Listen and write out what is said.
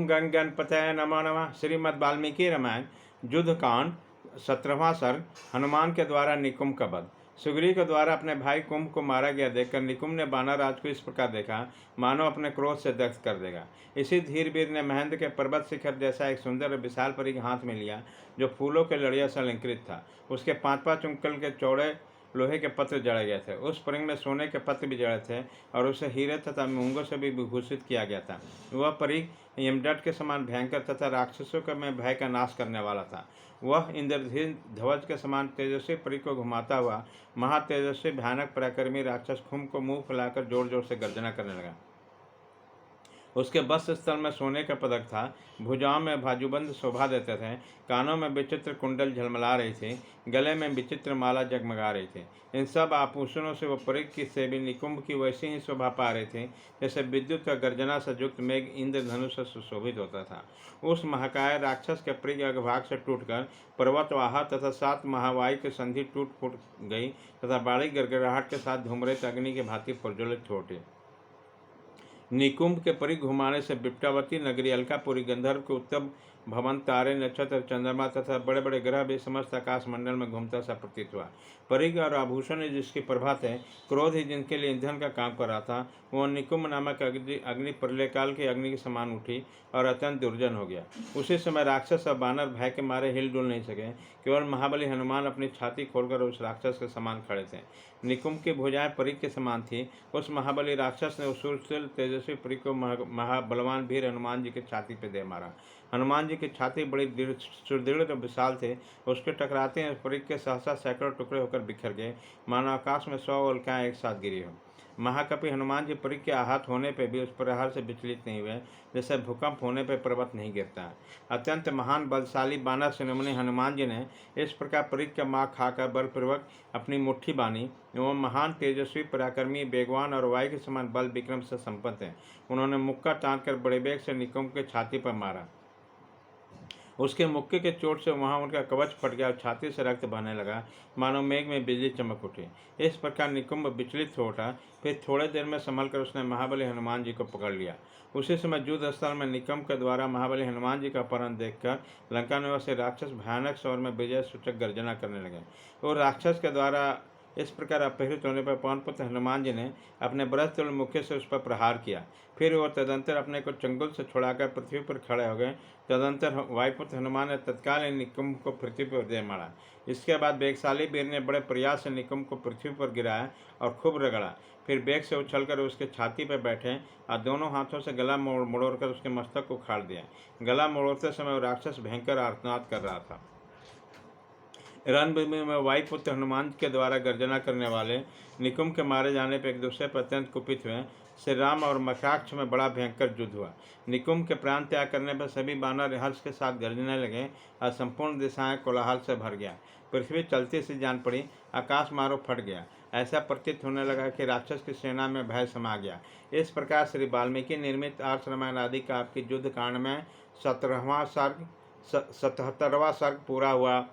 ओम गण गणपतये नमो नमः। श्रीमद् वाल्मीकि रामायण युद्ध कांड 17वां सर्ग। हनुमान के द्वारा निकुंभ का वध। सुग्रीव के द्वारा अपने भाई कुंभ को मारा गया देखकर निकुंभ ने वानरराज को इस प्रकार देखा मानो अपने क्रोध से दग्ध कर देगा। इसी धीर वीर ने महेंद्र के पर्वत शिखर जैसा एक सुंदर और विशाल परी के हाथ में लिया, जो फूलों के लड़िया से अलंकृत था। उसके 5-5 उंगल के चौड़े लोहे के पत्र जड़े गए थे। उस परिंग में सोने के पत्र भी जड़े थे और उसे हीरे तथा मूंगों से भी विभूषित किया गया था। वह परिंग यमदट के समान भयंकर तथा राक्षसों का में भय का नाश करने वाला था। वह इंद्रधीन ध्वज के समान तेजस्वी परी को घुमाता हुआ महातेजस्वी भयानक पराक्रमी राक्षस खुम को मुंह फैलाकर जोर जोर से गर्जना करने लगा। उसके वस्त्र स्थल में सोने का पदक था, भुजाओं में बाजूबंद शोभा देते थे, कानों में विचित्र कुंडल झलमला रही थी, गले में विचित्र माला जगमगा रही थी। इन सब आभूषणों से वह परिग की सेवी निकुंभ की वैसी ही शोभा पा रही थी जैसे विद्युत का गर्जना से युक्त मेघ इंद्रधनुष से सुशोभित होता था। उस महाकाय राक्षस के परिग अग्रभाग से टूटकर पर्वतवाहा तथा 7 महावायु की संधि टूट फूट गई तथा बाड़ी गड़गड़ाहट के साथ धूम्रित अग्नि के भांति प्रज्वलित हो उठी। निकुंभ के परिग घुमाने से बिप्टावती नगरी, अलकापुरी, गंधर्व के उत्तम भवन, तारे, नक्षत्र, चंद्रमा तथा बड़े बड़े ग्रह भी समस्त आकाश मंडल में घूमता सा प्रतीत हुआ। परिग और आभूषण जिसकी प्रभा थे, क्रोध ही जिनके लिए ईंधन का काम कर रहा था, वह निकुंभ नामक अग्नि प्रलय काल की अग्नि के समान उठी और अत्यंत दुर्जन हो गया। उसी समय राक्षस और बानर भय के मारे हिलडुल नहीं सके। केवल महाबली हनुमान अपनी छाती खोलकर उस राक्षस के समान खड़े थे। निकुंभ की भुजाएं परिग के समान थी। उस महाबली राक्षस ने उस सुशील तेजस्वी परिग को महाबलवान वीर हनुमान जी की छाती पर दे मारा। हनुमान जी की छाती बड़ी सुदृढ़ और विशाल थे। उसके टकराते हैं परिग के सहसा सैकड़ों टुकड़े होकर बिखर गए, मानो आकाश में 100 उल्काएं एक साथ गिरी हो। महाकपि हनुमान जी परिग के आहत होने पर भी उस प्रहार से विचलित नहीं हुए, जैसे भूकंप होने पर पर्वत नहीं गिरता है। अत्यंत महान बलशाली बानर शिरोमणि हनुमान जी ने इस प्रकार परिग का माँ खाकर बलपूर्वक अपनी मुट्ठी बांधी। एवं महान तेजस्वी पराक्रमी वेगवान और वायु के समान बल विक्रम से संपन्न है। उन्होंने मुक्का तानकर बड़े वेग से निकुंभ के छाती पर मारा। उसके मुक्के के चोट से वहां उनका कवच फट गया और छाती से रक्त बहने लगा, मानो मेघ में बिजली चमक उठी। इस प्रकार निकुंभ विचलित हो उठा। फिर थोड़े देर में संभल कर उसने महाबली हनुमान जी को पकड़ लिया। उसी समय युद्ध स्थल में निकुंभ के द्वारा महाबली हनुमान जी का अपहरण देखकर लंका निवासी राक्षस भयानक स्वर में विजय सूचक गर्जना करने लगे। और राक्षस के द्वारा इस प्रकार अपहृत होने पर पवनपुत्र हनुमान जी ने अपने बृहत्तुल्य मुक्के से उस पर प्रहार किया। फिर वह तदंतर अपने को चंगुल से छुड़ाकर पृथ्वी पर खड़े हो गए। तदंतर वायुपुत्र हनुमान ने तत्काल निकुंभ को पृथ्वी पर दे मारा। इसके बाद वेगशाली वीर ने बड़े प्रयास से निकुंभ को पृथ्वी पर गिराया और खूब रगड़ा। फिर वेग से उछलकर उसके छाती पर बैठे और दोनों हाथों से गला मोड़कर उसके मस्तक को उखाड़ दिया। गला मोड़ते समय राक्षस भयंकर आर्तनाद कर रहा था। रणभूमि में वायुपुत्र हनुमान के द्वारा गर्जना करने वाले निकुंभ के मारे जाने पर एक दूसरे पर अत्यंत कुपित हुए। श्री राम और मखाक्ष में बड़ा भयंकर युद्ध हुआ। निकुंभ के प्राण त्याग करने पर सभी बानर हर्ष के साथ गर्जने लगे और संपूर्ण दिशाएं कोलाहल से भर गया। पृथ्वी चलती सी जान पड़ी, आकाश मारो फट गया। ऐसा प्रतीत होने लगा कि राक्षस की सेना में भय समा गया। इस प्रकार श्री वाल्मीकि निर्मित आर्ष रामायण आदि का आपकी युद्ध कांड में 17वां सर्ग पूरा हुआ।